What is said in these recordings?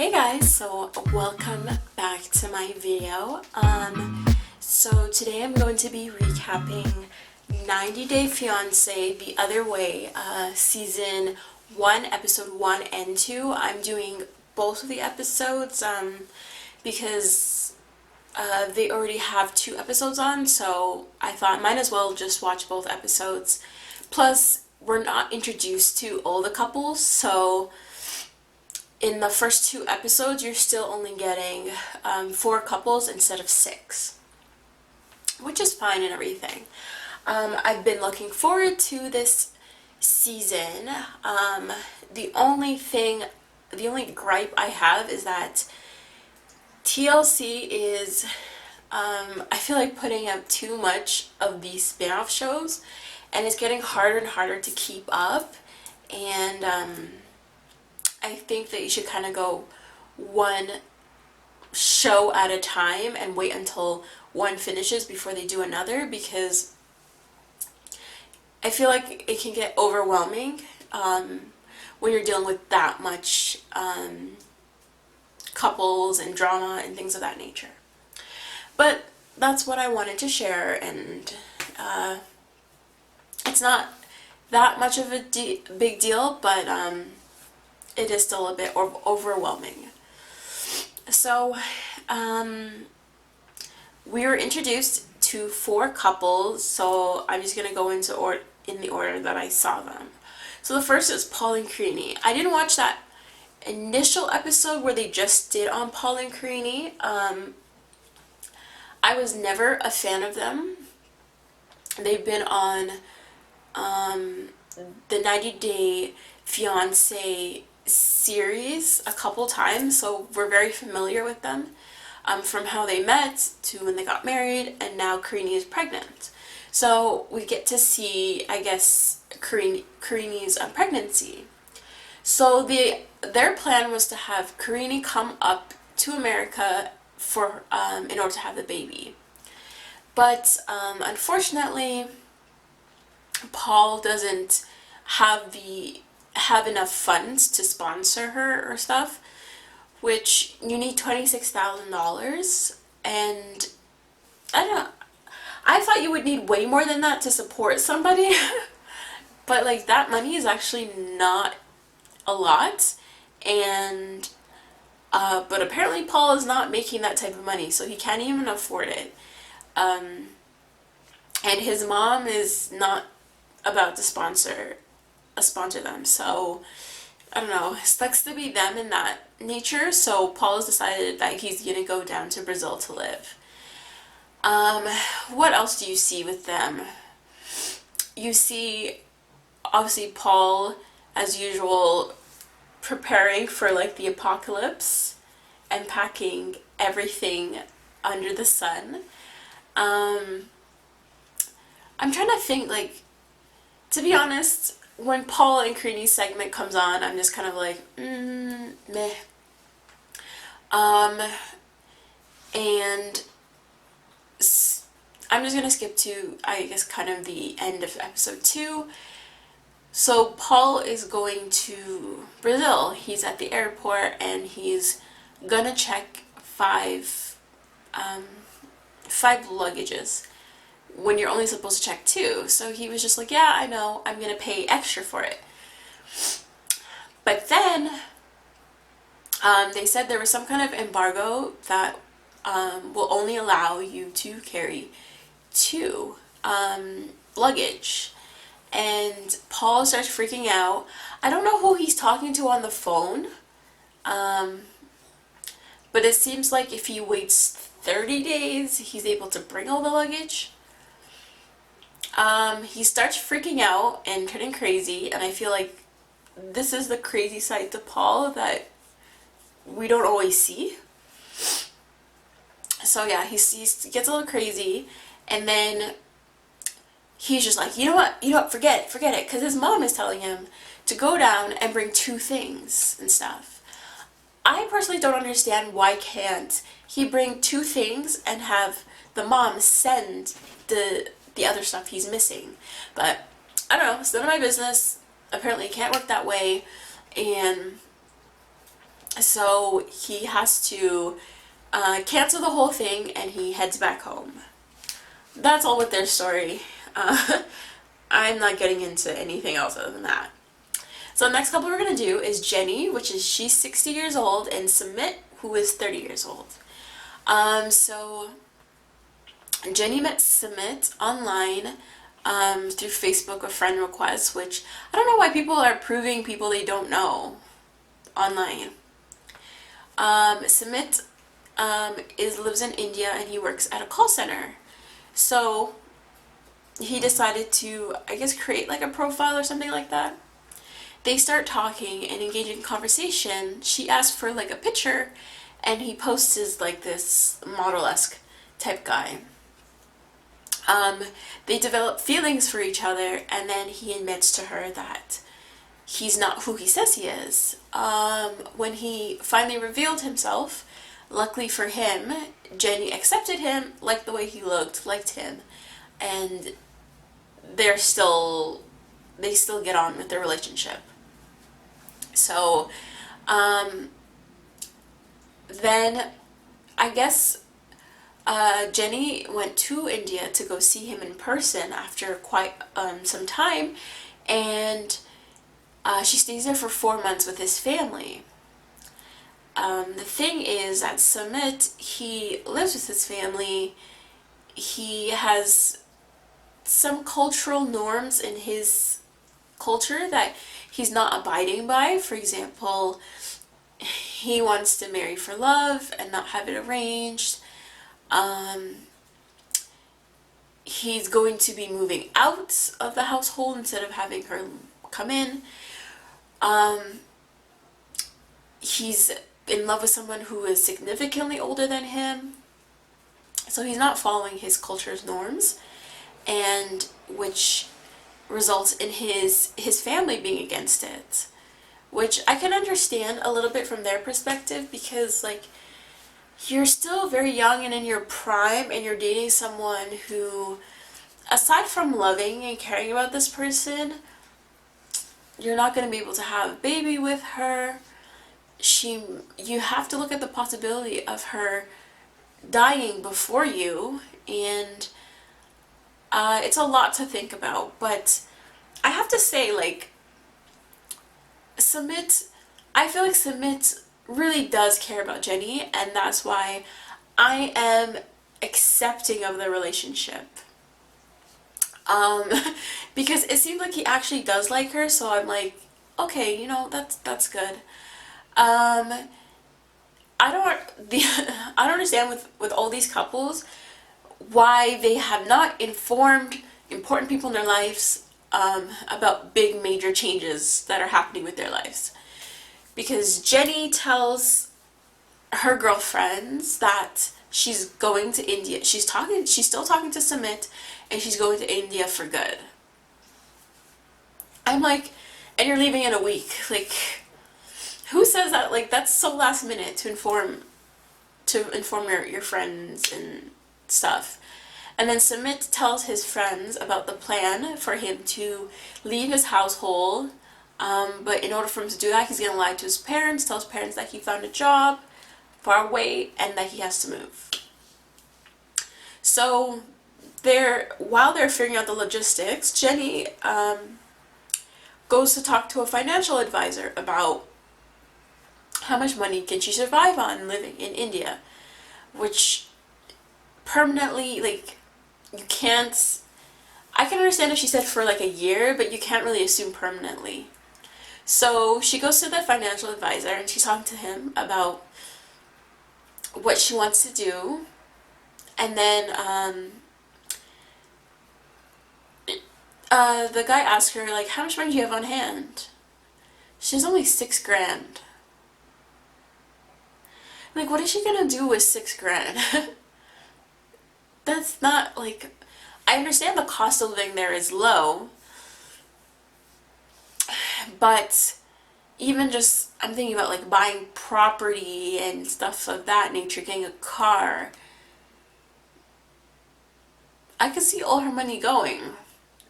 Hey guys, so welcome back to my video. So today I'm going to be recapping 90 Day Fiance The Other Way, season 1, episode 1 and 2. I'm doing both of the episodes because they already have 2 episodes on, so I thought might as well just watch both episodes. Plus, we're not introduced to all the couples, so in the first 2 episodes, you're still only getting 4 couples instead of 6, which is fine and everything. I've been looking forward to this season. The only gripe I have is that TLC is, I feel like putting out too much of these spin-off shows, and it's getting harder and harder to keep up, and I think that you should kind of go one show at a time and wait until one finishes before they do another, because I feel like it can get overwhelming when you're dealing with that much couples and drama and things of that nature. But that's what I wanted to share, and it's not that much of a big deal, but it is still a bit overwhelming. So, we were introduced to 4 couples, so I'm just going to go into in the order that I saw them. So the first is Paul and Creanie. I didn't watch that initial episode where they just did on Paul and Creanie. I was never a fan of them. They've been on the 90 Day Fiance series a couple times, so we're very familiar with them, from how they met to when they got married, and now Creanie is pregnant. So we get to see, I guess, Creanie's pregnancy. So their plan was to have Creanie come up to America for in order to have the baby. But unfortunately, Paul doesn't have enough funds to sponsor her or stuff, which you need $26,000, and I don't know, I thought you would need way more than that to support somebody. But like, that money is actually not a lot, and but apparently Paul is not making that type of money, so he can't even afford it, and his mom is not about to sponsor them, so I don't know, it sucks to be them in that nature. So Paul has decided that he's gonna go down to Brazil to live. What else do you see with them? You see, obviously, Paul, as usual, preparing for like the apocalypse and packing everything under the sun. I'm trying to think, like, to be honest, when Paul and Creanie's segment comes on, I'm just kind of like, meh. And I'm just gonna skip to, I guess, kind of the end of episode 2. So Paul is going to Brazil. He's at the airport, and he's gonna check 5 luggages when you're only supposed to check 2. So he was just like, yeah, I know, I'm gonna pay extra for it. But then they said there was some kind of embargo that will only allow you to carry 2 luggage. And Paul starts freaking out. I don't know who he's talking to on the phone, but it seems like if he waits 30 days, he's able to bring all the luggage. He starts freaking out and turning crazy, and I feel like this is the crazy side to Paul that we don't always see. So yeah, he gets a little crazy, and then he's just like, you know what, forget it, because his mom is telling him to go down and bring 2 things and stuff. I personally don't understand why can't he bring 2 things and have the mom send the other stuff he's missing. But I don't know, it's none of my business. Apparently it can't work that way, and So he has to cancel the whole thing and he heads back home. That's all with their story. I'm not getting into anything else other than that. So the next couple we're going to do is Jenny, which is she's 60 years old, and Sumit, who is 30 years old. So Jenny met Sumit online through Facebook or friend requests, which I don't know why people are proving people they don't know online. Sumit lives in India and he works at a call center. So he decided to, I guess, create like a profile or something like that. They start talking and engaging in conversation. She asked for like a picture and he posts as like this model-esque type guy. They develop feelings for each other, and then he admits to her that he's not who he says he is. When he finally revealed himself, luckily for him, Jenny accepted him, liked the way he looked, liked him, and they still get on with their relationship. So, then I guess Jenny went to India to go see him in person after quite some time, and she stays there for 4 months with his family. The thing is that Sumit, he lives with his family. He has some cultural norms in his culture that he's not abiding by. For example, he wants to marry for love and not have it arranged. He's going to be moving out of the household instead of having her come in. He's in love with someone who is significantly older than him. So he's not following his culture's norms, and which results in his family being against it. Which I can understand a little bit from their perspective, because like, you're still very young and in your prime, and you're dating someone who, aside from loving and caring about this person, you're not going to be able to have a baby with her. You have to look at the possibility of her dying before you, and it's a lot to think about. But I have to say, like, I feel like Sumit really does care about Jenny, and that's why I am accepting of the relationship. Because it seems like he actually does like her, so I'm like, okay, that's good. I don't understand with all these couples why they have not informed important people in their lives about big major changes that are happening with their lives. Because Jenny tells her girlfriends that she's going to India. She's still talking to Sumit, and she's going to India for good. I'm like, and you're leaving in a week. Like, who says that? Like, that's so last minute to inform your friends and stuff. And then Sumit tells his friends about the plan for him to leave his household. But in order for him to do that, he's going to lie to his parents, tell his parents that he found a job far away and that he has to move. So while they're figuring out the logistics, Jenny goes to talk to a financial advisor about how much money can she survive on living in India, which permanently, like, you can't, I can understand if she said for like a year, but you can't really assume permanently. So she goes to the financial advisor and she's talking to him about what she wants to do. And then the guy asks her, like, how much money do you have on hand? She has only $6,000. Like, what is she gonna do with $6,000? That's not, like, I understand the cost of living there is low, but even just, I'm thinking about like buying property and stuff of that nature, getting a car. I could see all her money going.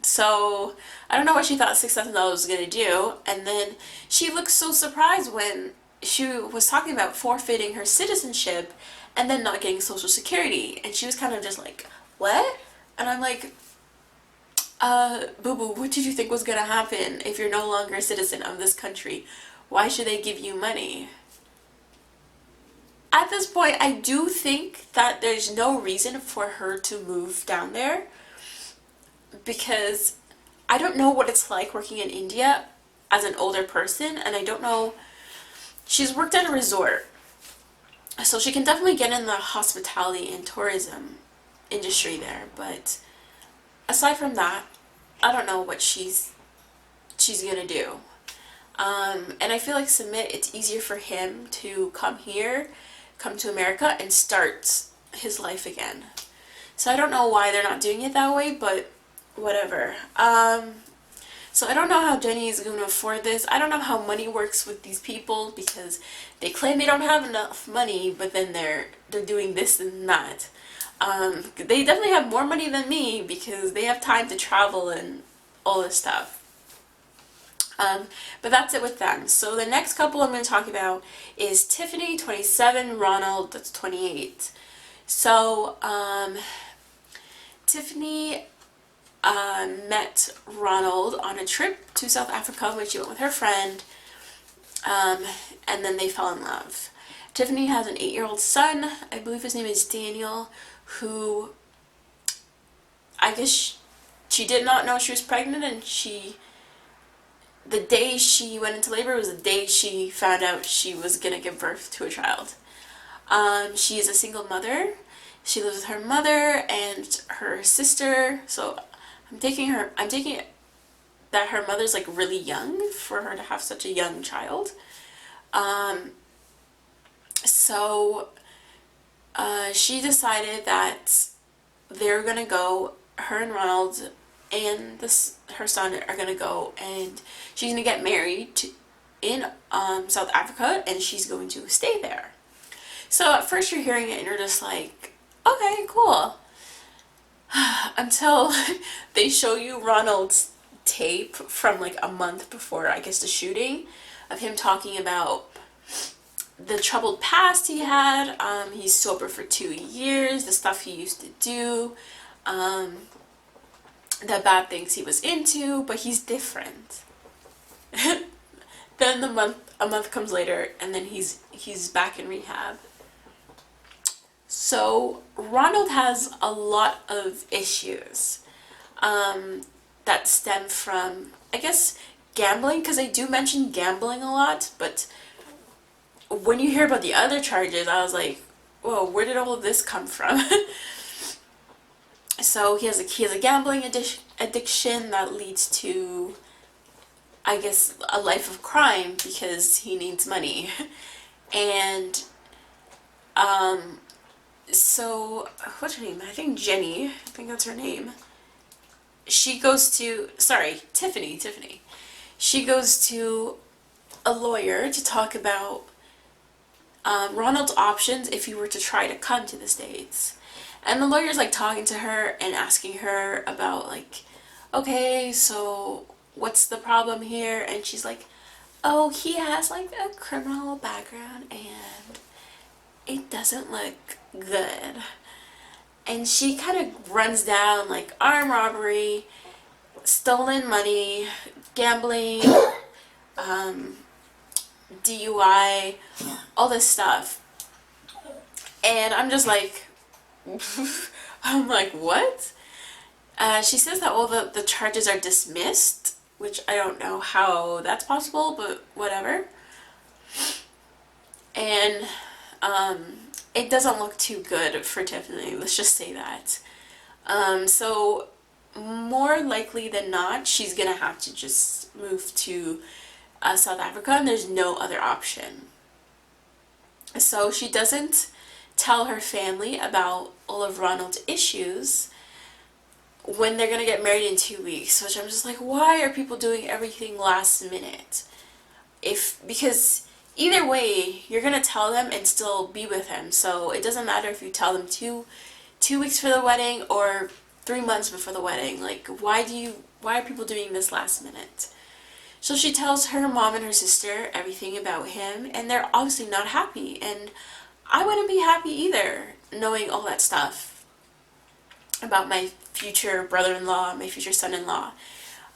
So I don't know what she thought $6,000 was gonna do. And then she looks so surprised when she was talking about forfeiting her citizenship and then not getting Social Security. And she was kind of just like, what? And I'm like, boo boo, what did you think was gonna happen if you're no longer a citizen of this country? Why should they give you money? At this point, I do think that there's no reason for her to move down there, because I don't know what it's like working in India as an older person, and I don't know. She's worked at a resort, so she can definitely get in the hospitality and tourism industry there, but aside from that, I don't know what she's gonna do. And I feel like Sumit, it's easier for him to come here, come to America, and start his life again. So I don't know why they're not doing it that way, but whatever. So I don't know how Jenny is going to afford this. I don't know how money works with these people, because they claim they don't have enough money, but then they're doing this and that. They definitely have more money than me, because they have time to travel and all this stuff. But that's it with them. So the next couple I'm going to talk about is Tiffany, 27, Ronald, that's 28. So Tiffany met Ronald on a trip to South Africa when she went with her friend, and then they fell in love. Tiffany has an 8-year-old son. I believe his name is Daniel, who I guess she did not know she was pregnant, and the day she went into labor was the day she found out she was gonna give birth to a child. She is a single mother. She lives with her mother and her sister. So I'm taking it that her mother's like really young for her to have such a young child. So she decided that they're gonna go, her and Ronald and her son are gonna go, and she's gonna get married in South Africa, and she's going to stay there. So at first you're hearing it and you're just like, okay, cool. Until they show you Ronald's tape from like a month before, I guess, the shooting, of him talking about the troubled past he had. He's sober for 2 years, the stuff he used to do, the bad things he was into, but he's different. Then a month comes later, and then he's back in rehab. So Ronald has a lot of issues that stem from, I guess, gambling, because they do mention gambling a lot, but when you hear about the other charges, I was like, whoa, where did all of this come from? So he has a gambling addiction that leads to, I guess, a life of crime, because he needs money. And so what's her name? I think Jenny. I think that's her name. She goes to, sorry, Tiffany. She goes to a lawyer to talk about Ronald's options if he were to try to come to the States. And the lawyer's like talking to her and asking her about like, okay, so what's the problem here? And she's like, oh, he has like a criminal background and it doesn't look good. And she kind of runs down like armed robbery, stolen money, gambling, DUI, all this stuff. And I'm just like, I'm like, what? She says that all the charges are dismissed, which I don't know how that's possible, but whatever. And it doesn't look too good for Tiffany, let's just say that. So more likely than not, she's gonna have to just move to South Africa, and there's no other option. So she doesn't tell her family about all of Ronald's issues when they're gonna get married in 2 weeks, which I'm just like, why are people doing everything last minute? Because either way, you're gonna tell them and still be with him. So it doesn't matter if you tell them two weeks for the wedding or 3 months before the wedding. Like, why are people doing this last minute? So she tells her mom and her sister everything about him, and they're obviously not happy. And I wouldn't be happy either, knowing all that stuff about my future brother-in-law, my future son-in-law.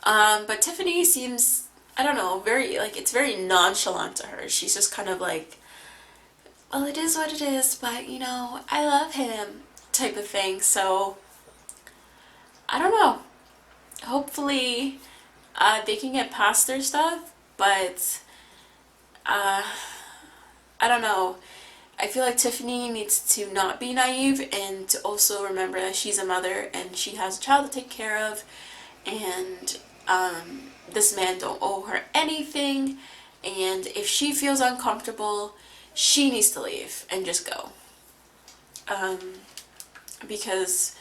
But Tiffany seems, I don't know, very, like, it's very nonchalant to her. She's just kind of like, well, it is what it is, but, you know, I love him, type of thing. So, I don't know. Hopefully, they can get past their stuff, but, I don't know. I feel like Tiffany needs to not be naive and to also remember that she's a mother and she has a child to take care of, and this man don't owe her anything, and if she feels uncomfortable, she needs to leave and just go. Because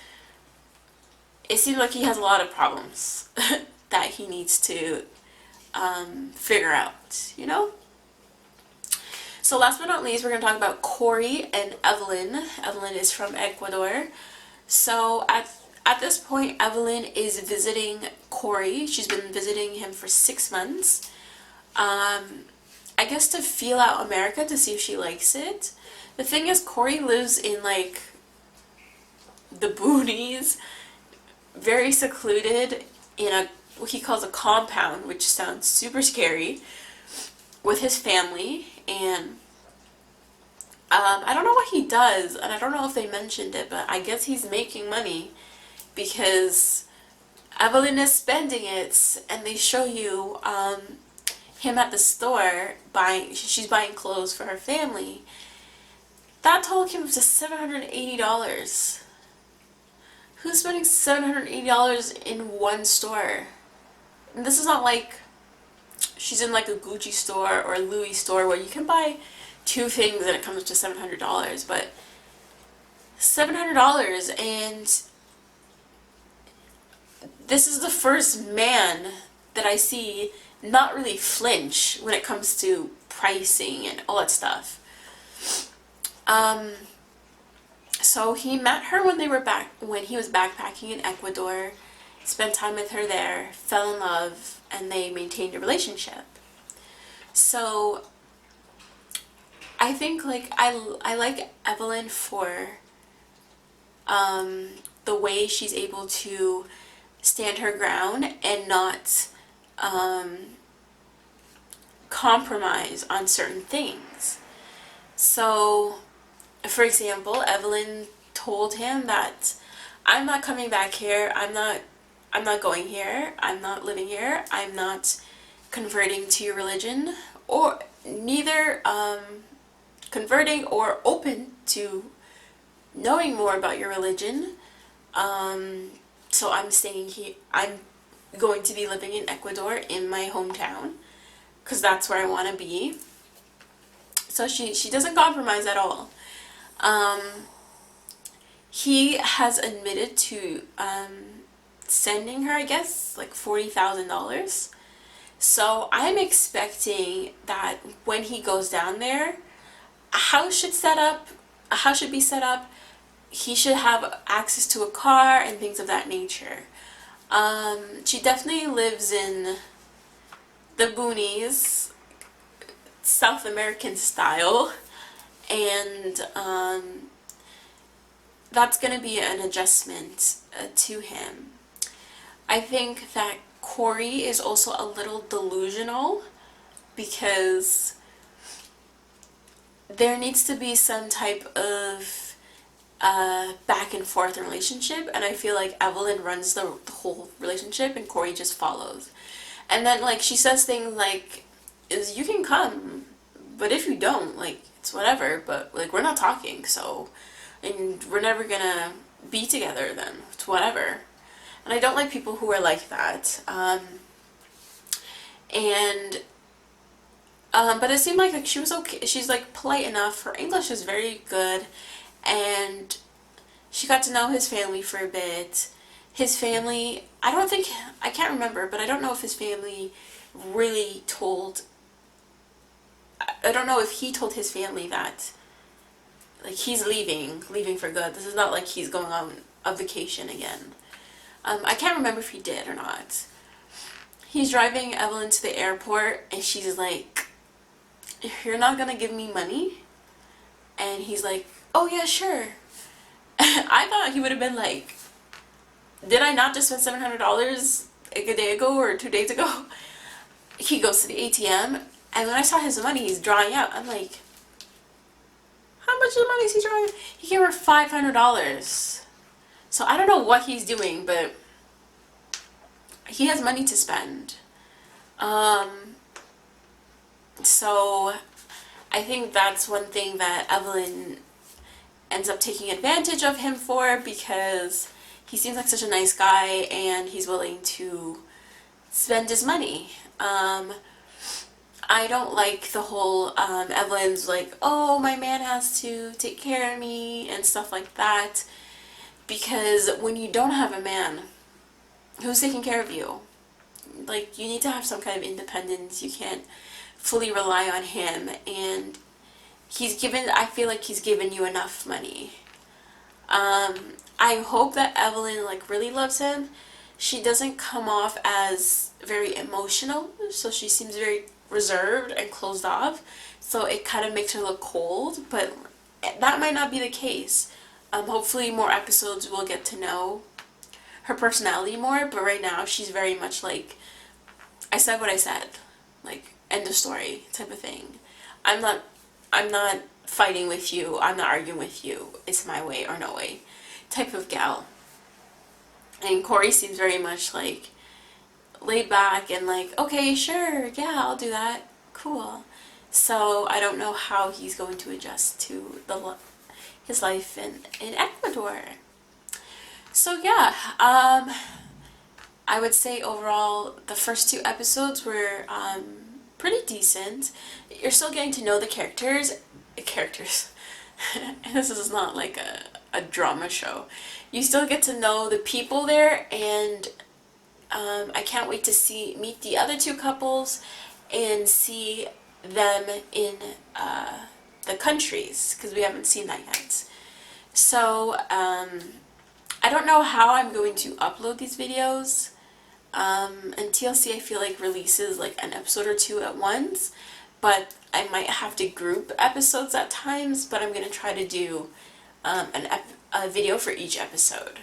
it seems like he has a lot of problems that he needs to figure out, you know? So last but not least, we're going to talk about Corey and Evelyn. Evelyn is from Ecuador. So at this point, Evelyn is visiting Corey. She's been visiting him for 6 months. I guess to feel out America, to see if she likes it. The thing is, Corey lives in like the boonies, very secluded in a what he calls a compound, which sounds super scary, with his family. And I don't know what he does, and I don't know if they mentioned it, but I guess he's making money because Evelyn is spending it, and they show you him at the store she's buying clothes for her family. That total came up to $780. Who's spending $780 in one store? And this is not like she's in like a Gucci store or a Louis store where you can buy 2 things and it comes to $700, but $700. And this is the first man that I see not really flinch when it comes to pricing and all that stuff. So he met her when he was backpacking in Ecuador, spent time with her there, fell in love, and they maintained a relationship. So I think like I like Evelyn for the way she's able to stand her ground and not compromise on certain things. So, for example, Evelyn told him that I'm not coming back here. I'm not going here. I'm not living here. I'm not converting to your religion, or neither converting or open to knowing more about your religion. So I'm staying here. I'm going to be living in Ecuador, in my hometown, because that's where I want to be. So she doesn't compromise at all. He has admitted to sending her, I guess, like $40,000. So I'm expecting that when he goes down there, a house should be set up. He should have access to a car and things of that nature. She definitely lives in the boonies, South American style, and that's going to be an adjustment to him. I think that Corey is also a little delusional because there needs to be some type of back and forth relationship, and I feel like Evelyn runs the whole relationship and Corey just follows. And then like she says things like, "Is you can come, but if you don't, like it's whatever. But like we're not talking, so and we're never gonna be together. Then it's whatever." And I don't like people who are like that. But it seemed like she was okay. She's like polite enough. Her English is very good, and she got to know his family for a bit. His family, I can't remember, but I don't know if his family really told, I don't know if he told his family that, like, he's leaving for good. This is not like he's going on a vacation again. I can't remember if he did or not. He's driving Evelyn to the airport and she's like, "You're not gonna give me money?" And he's like, "Oh yeah, sure." I thought he would have been like, "Did I not just spend $700 like a day ago or 2 days ago?" He goes to the ATM, and when I saw his money, he's drawing out. I'm like, how much of money is he drawing? He gave her $500. So I don't know what he's doing, but he has money to spend. So I think that's one thing that Evelyn ends up taking advantage of him for, because he seems like such a nice guy and he's willing to spend his money. I don't like the whole Evelyn's like, "Oh, my man has to take care of me" and stuff like that, because when you don't have a man, who's taking care of you? Like, you need to have some kind of independence. You can't fully rely on him, and I feel like he's given you enough money. I hope that Evelyn like really loves him. She doesn't come off as very emotional, so she seems very reserved and closed off, so it kind of makes her look cold, but that might not be the case. Hopefully more episodes will get to know her personality more, but right now she's very much like, I said what I said, like, end of story type of thing. I'm not fighting with you, I'm not arguing with you, it's my way or no way type of gal. And Corey seems very much like laid back and like, "Okay, sure, yeah, I'll do that, cool." So I don't know how he's going to adjust to his life in Ecuador. So yeah, I would say overall the first 2 episodes were pretty decent. You're still getting to know the characters. And this is not like a drama show. You still get to know the people there, and I can't wait to meet the other 2 couples and see them in the countries, because we haven't seen that yet. So I don't know how I'm going to upload these videos. And TLC I feel like releases like an episode or 2 at once, but I might have to group episodes at times, but I'm going to try to do a video for each episode.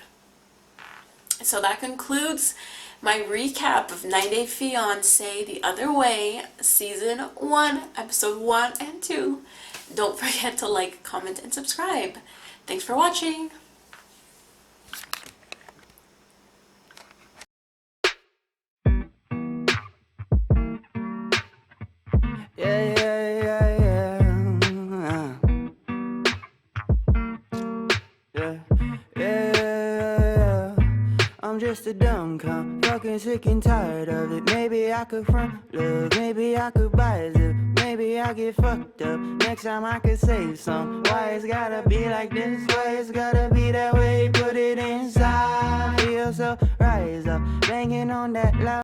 So that concludes my recap of 90 Day Fiance The Other Way, Season 1, Episode 1 and 2. Don't forget to like, comment, and subscribe. Thanks for watching! I'm just a dumb cunt, fucking sick and tired of it. Maybe I could front love, maybe I could buy a zip, maybe I get fucked up. Next time I could save some. Why it's gotta be like this? Why it's gotta be that way? Put it inside. Feel so rise up, banging on that loud.